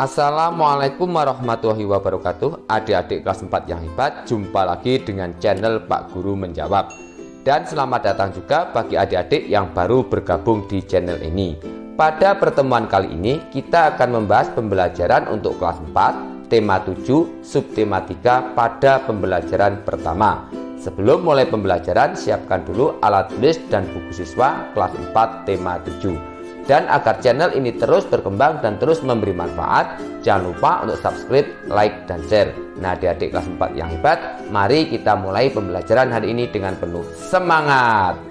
Assalamualaikum warahmatullahi wabarakatuh. Adik-adik kelas 4 yang hebat, jumpa lagi dengan channel Pak Guru Menjawab. Dan selamat datang juga bagi adik-adik yang baru bergabung di channel ini. Pada pertemuan kali ini kita akan membahas pembelajaran untuk kelas 4, tema 7, subtema 3 pada pembelajaran pertama. Sebelum mulai pembelajaran, siapkan dulu alat tulis dan buku siswa kelas 4 tema 7. Dan agar channel ini terus berkembang dan terus memberi manfaat, jangan lupa untuk subscribe, like, dan share. Nah, adik-adik kelas 4 yang hebat, mari kita mulai pembelajaran hari ini dengan penuh semangat.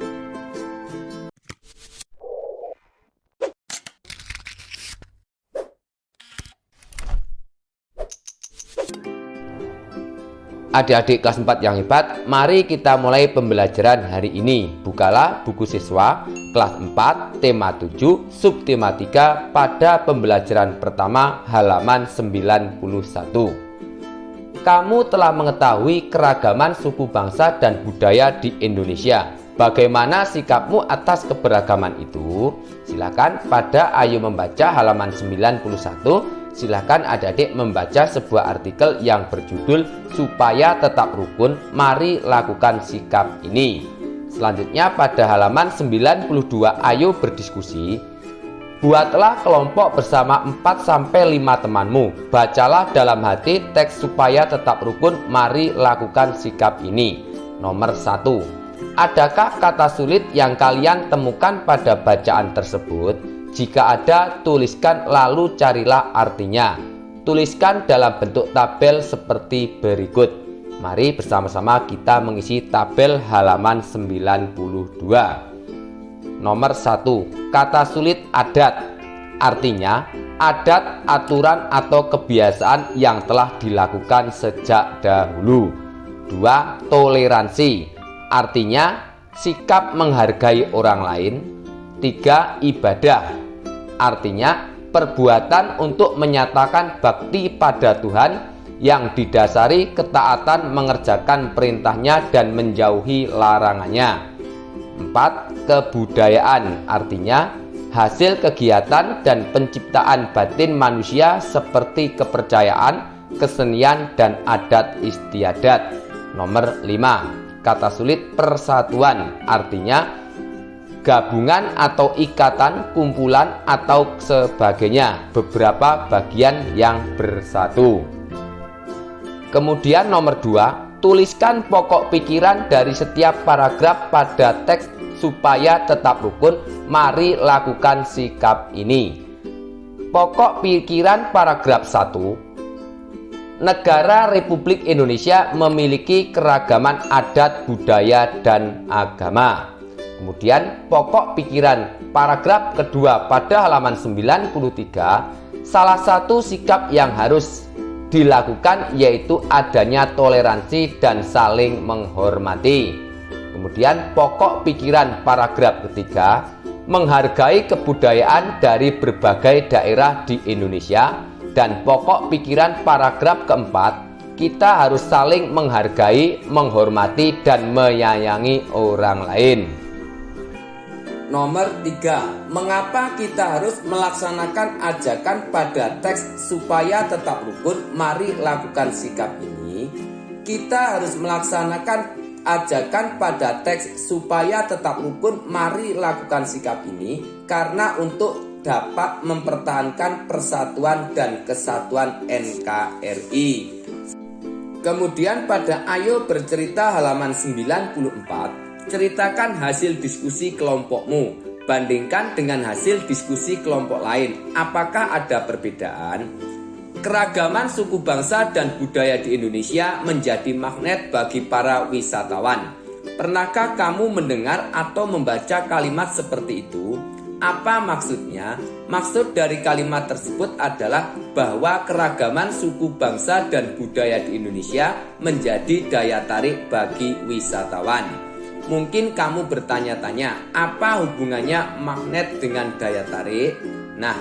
Adik-adik kelas 4 yang hebat, mari kita mulai pembelajaran hari ini. Bukalah buku siswa kelas 4 tema 7 subtema 3 pada pembelajaran pertama halaman 91. Kamu telah mengetahui keragaman suku bangsa dan budaya di Indonesia. Bagaimana sikapmu atas keberagaman itu? Silakan pada Ayo Membaca halaman 91. Silakan adik-adik membaca sebuah artikel yang berjudul Supaya Tetap Rukun, Mari Lakukan Sikap Ini. Selanjutnya pada halaman 92 Ayo Berdiskusi. Buatlah kelompok bersama 4-5 temanmu. Bacalah dalam hati teks Supaya Tetap Rukun, Mari Lakukan Sikap Ini. Nomor 1. Adakah kata sulit yang kalian temukan pada bacaan tersebut? Jika ada, tuliskan lalu carilah artinya. Tuliskan dalam bentuk tabel seperti berikut. Mari bersama-sama kita mengisi tabel halaman 92. Nomor 1. Kata sulit adat. Artinya, adat, aturan, atau kebiasaan yang telah dilakukan sejak dahulu. 2. Toleransi. Artinya, sikap menghargai orang lain. 3. Ibadah. Artinya perbuatan untuk menyatakan bakti pada Tuhan yang didasari ketaatan mengerjakan perintahnya dan menjauhi larangannya. 4. Kebudayaan. Artinya hasil kegiatan dan penciptaan batin manusia seperti kepercayaan, kesenian, dan adat istiadat. Nomor 5. Kata sulit persatuan. Artinya gabungan atau ikatan, kumpulan, atau sebagainya, beberapa bagian yang bersatu. Kemudian nomor 2, tuliskan pokok pikiran dari setiap paragraf pada teks Supaya Tetap Rukun, Mari Lakukan Sikap Ini. Pokok pikiran paragraf 1. Negara Republik Indonesia memiliki keragaman adat, budaya, dan agama. Kemudian pokok pikiran paragraf kedua pada halaman 93, salah satu sikap yang harus dilakukan yaitu adanya toleransi dan saling menghormati. Kemudian pokok pikiran paragraf ketiga, menghargai kebudayaan dari berbagai daerah di Indonesia. Dan pokok pikiran paragraf keempat, kita harus saling menghargai, menghormati, dan menyayangi orang lain. Nomor 3. Mengapa kita harus melaksanakan ajakan pada teks Supaya Tetap Rukun, Mari Lakukan Sikap Ini? Kita harus melaksanakan ajakan pada teks Supaya Tetap Rukun, Mari Lakukan Sikap Ini karena untuk dapat mempertahankan persatuan dan kesatuan NKRI. Kemudian pada Ayo Bercerita halaman 94, ceritakan hasil diskusi kelompokmu. Bandingkan dengan hasil diskusi kelompok lain. Apakah ada perbedaan? Keragaman suku bangsa dan budaya di Indonesia menjadi magnet bagi para wisatawan. Pernahkah kamu mendengar atau membaca kalimat seperti itu? Apa maksudnya? Maksud dari kalimat tersebut adalah bahwa keragaman suku bangsa dan budaya di Indonesia menjadi daya tarik bagi wisatawan. Mungkin kamu bertanya-tanya, apa hubungannya magnet dengan daya tarik? Nah,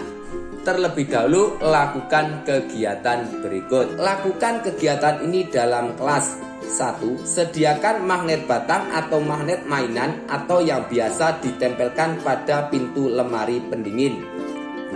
terlebih dahulu lakukan kegiatan berikut. Lakukan kegiatan ini dalam kelas. 1. Sediakan magnet batang atau magnet mainan atau yang biasa ditempelkan pada pintu lemari pendingin.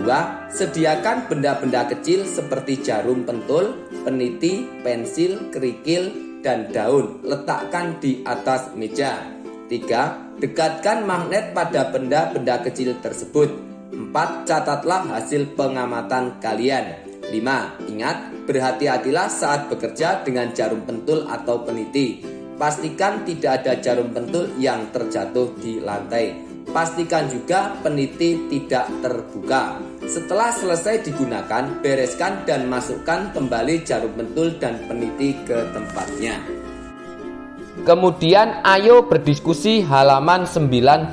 2. Sediakan benda-benda kecil seperti jarum pentul, peniti, pensil, kerikil, dan daun. Letakkan di atas meja. 3. Dekatkan magnet pada benda-benda kecil tersebut. 4. Catatlah hasil pengamatan kalian. 5. Ingat, berhati-hatilah saat bekerja dengan jarum pentul atau peniti. Pastikan tidak ada jarum pentul yang terjatuh di lantai. Pastikan juga peniti tidak terbuka. Setelah selesai digunakan, bereskan dan masukkan kembali jarum pentul dan peniti ke tempatnya. Kemudian ayo berdiskusi halaman 95.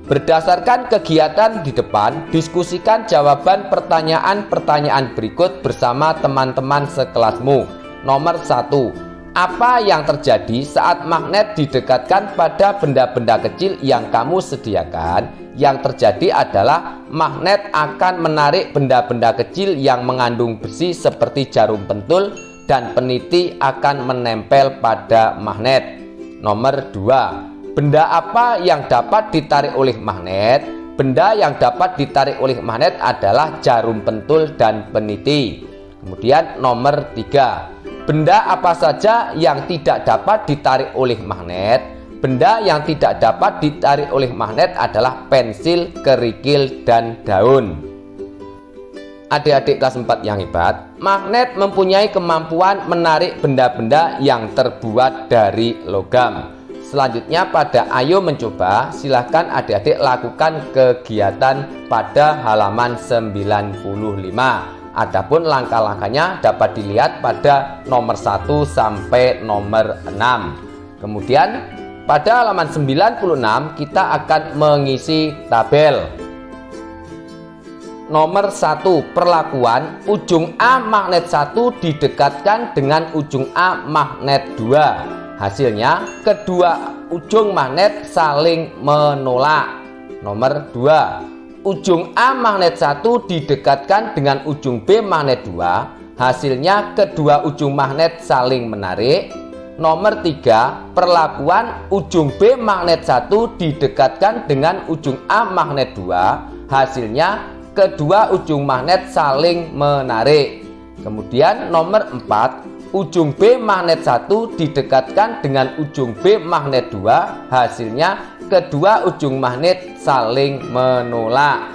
Berdasarkan kegiatan di depan, diskusikan jawaban pertanyaan-pertanyaan berikut bersama teman-teman sekelasmu. Nomor 1. Apa yang terjadi saat magnet didekatkan pada benda-benda kecil yang kamu sediakan? Yang terjadi adalah magnet akan menarik benda-benda kecil yang mengandung besi seperti jarum pentul dan peniti akan menempel pada magnet. Nomor 2. Benda apa yang dapat ditarik oleh magnet? Benda yang dapat ditarik oleh magnet adalah jarum pentul dan peniti. Kemudian nomor 3. Benda apa saja yang tidak dapat ditarik oleh magnet? Benda yang tidak dapat ditarik oleh magnet adalah pensil, kerikil, dan daun. Adik-adik kelas 4 yang hebat, magnet mempunyai kemampuan menarik benda-benda yang terbuat dari logam. Selanjutnya pada ayo mencoba, silahkan adik-adik lakukan kegiatan pada halaman 95. Adapun langkah-langkahnya dapat dilihat pada nomor 1 sampai nomor 6. Kemudian pada halaman 96 kita akan mengisi tabel. Nomor 1. Perlakuan ujung A magnet 1 didekatkan dengan ujung A magnet 2. Hasilnya kedua ujung magnet saling menolak. Nomor 2. Ujung A magnet 1 didekatkan dengan ujung B magnet 2. Hasilnya kedua ujung magnet saling menarik. Nomor 3. Perlakuan ujung B magnet 1 didekatkan dengan ujung A magnet 2. Hasilnya kedua ujung magnet saling menarik. Kemudian nomor 4. Ujung B magnet 1 didekatkan dengan ujung B magnet 2. Hasilnya kedua ujung magnet saling menolak.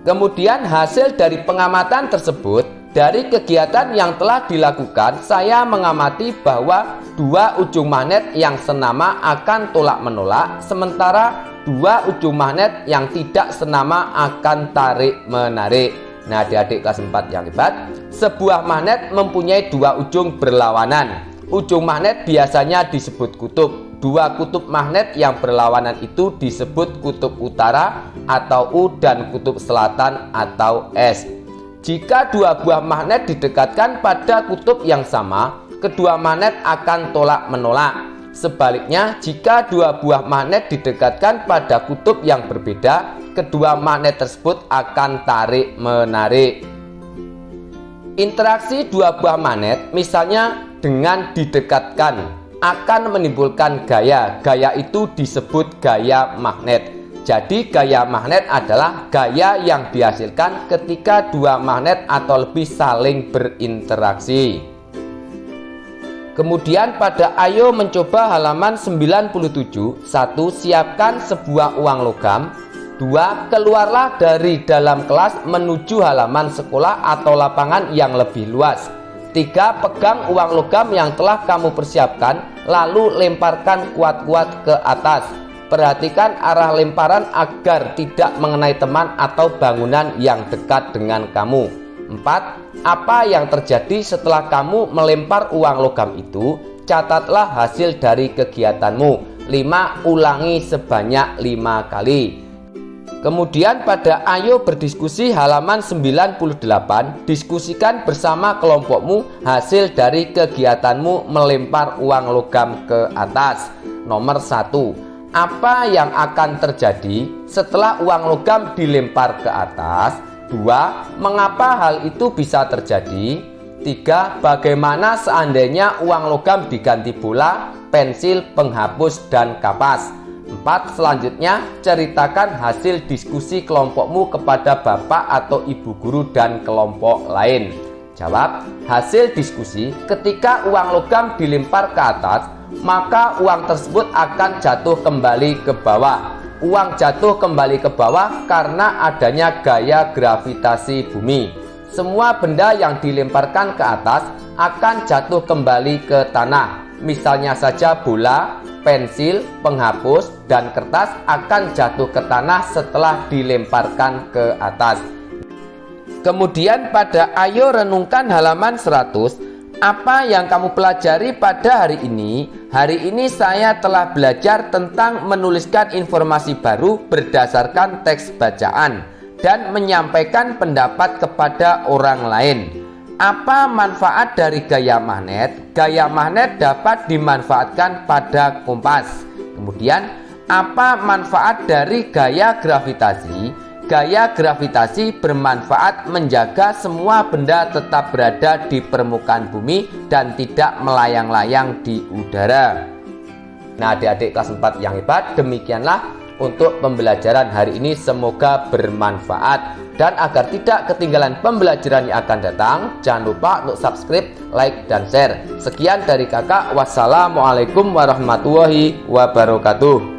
Kemudian hasil dari pengamatan tersebut, dari kegiatan yang telah dilakukan, saya mengamati bahwa dua ujung magnet yang senama akan tolak menolak, sementara dua ujung magnet yang tidak senama akan tarik menarik. Nah, adik-adik kelas 4 yang hebat, sebuah magnet mempunyai dua ujung berlawanan. Ujung magnet biasanya disebut kutub. Dua kutub magnet yang berlawanan itu disebut kutub utara atau U dan kutub selatan atau S. Jika dua buah magnet didekatkan pada kutub yang sama, kedua magnet akan tolak menolak. Sebaliknya, jika dua buah magnet didekatkan pada kutub yang berbeda, kedua magnet tersebut akan tarik menarik. Interaksi dua buah magnet, misalnya dengan didekatkan, akan menimbulkan gaya. Gaya itu disebut gaya magnet. Jadi gaya magnet adalah gaya yang dihasilkan ketika dua magnet atau lebih saling berinteraksi. Kemudian pada ayo mencoba halaman 97. 1. Siapkan sebuah uang logam. 2. Keluarlah dari dalam kelas menuju halaman sekolah atau lapangan yang lebih luas. 3. Pegang uang logam yang telah kamu persiapkan, lalu lemparkan kuat-kuat ke atas. Perhatikan arah lemparan agar tidak mengenai teman atau bangunan yang dekat dengan kamu. 4. Apa yang terjadi setelah kamu melempar uang logam itu? Catatlah hasil dari kegiatanmu. 5. Ulangi sebanyak 5 kali. Kemudian pada ayo berdiskusi halaman 98, diskusikan bersama kelompokmu hasil dari kegiatanmu melempar uang logam ke atas. Nomor 1. Apa yang akan terjadi setelah uang logam dilempar ke atas? 2. Mengapa hal itu bisa terjadi? 3. Bagaimana seandainya uang logam diganti bola, pensil, penghapus, dan kapas? 4. Selanjutnya, ceritakan hasil diskusi kelompokmu kepada bapak atau ibu guru dan kelompok lain. Jawab, hasil diskusi ketika uang logam dilempar ke atas, maka uang tersebut akan jatuh kembali ke bawah. Uang jatuh kembali ke bawah karena adanya gaya gravitasi bumi. Semua benda yang dilemparkan ke atas akan jatuh kembali ke tanah. Misalnya saja bola, pensil, penghapus, dan kertas akan jatuh ke tanah setelah dilemparkan ke atas. Kemudian pada Ayo Renungkan halaman 100, apa yang kamu pelajari pada hari ini? Hari ini saya telah belajar tentang menuliskan informasi baru berdasarkan teks bacaan dan menyampaikan pendapat kepada orang lain. Apa manfaat dari gaya magnet? Gaya magnet dapat dimanfaatkan pada kompas. Kemudian, apa manfaat dari gaya gravitasi? Gaya gravitasi bermanfaat menjaga semua benda tetap berada di permukaan bumi dan tidak melayang-layang di udara. Nah, adik-adik kelas 4 yang hebat, demikianlah untuk pembelajaran hari ini, semoga bermanfaat. Dan agar tidak ketinggalan pembelajaran yang akan datang, jangan lupa untuk subscribe, like, dan share. Sekian dari kakak, wassalamualaikum warahmatullahi wabarakatuh.